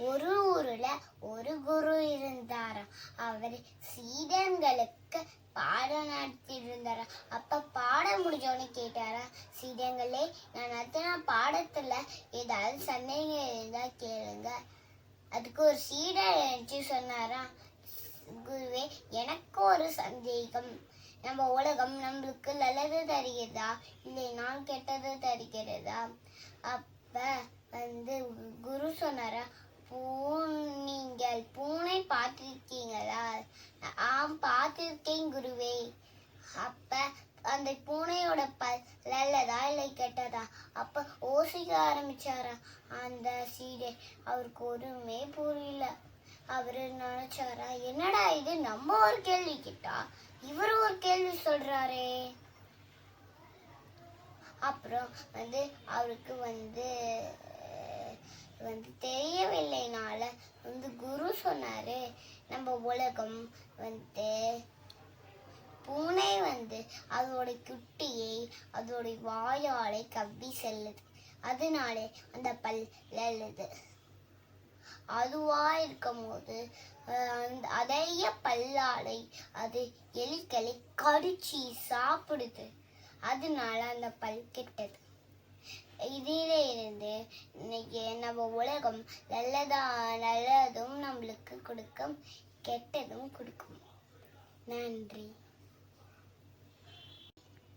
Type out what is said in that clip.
ஒரு ஊர்ல ஒரு குரு இருந்தாராம். அவர் சீடர்களுக்கு பாடம் நடத்திட்டு இருந்தாராம். அப்ப பாடம் முடிஞ்சோன்னு கேட்டாரா, சீடங்களே, நான் நடத்தின பாடத்துல ஏதாவது சந்தேகம் இருந்தா கேளுங்க. அதுக்கு ஒரு சீடர் நினைச்சு சொன்னாராம், குருவே, எனக்கு ஒரு சந்தேகம். நம்ம உலகம் நம்மளுக்கு நல்லது தருகிறதா இல்லைன்னா கெட்டது தருகிறதா? அப்ப குரு சொன்னாரா, நீங்கள் பூனை பார்த்திருக்கீங்களா? பார்த்திருக்கேன் குருவே. அப்ப அந்த பூனையோட பல் நல்லதா இல்லை கெட்டதா? அப்ப யோசிக்க ஆரம்பிச்சாரா அந்த சீடர். அவருக்கு ஒருமே புரியல. அவரு நினைச்சாரா, என்னடா இது, நம்ம ஒரு கேள்வி கேட்டா இவரு ஒரு கேள்வி சொல்றாரே. அப்புறம் அவருக்கு தெரியவில்லைனால குரு சொன்னாரு, நம்ம உலகம் பூனை அதோட குட்டியை அதோட வாயாலை கவ்வி செல்லுது. அதனால அந்த பல் நல்லது. அதுவா இருக்கும் போது அதைய பல்லாலை அது எலிகளை கடிச்சு சாப்பிடுது. அதனால அந்த பல் கெட்டது. இதில இருந்து இன்னைக்கு நம்ம உலகம் நல்லதும் நம்மளுக்கு கொடுக்கும், கெட்டதும் கொடுக்கும். நன்றி.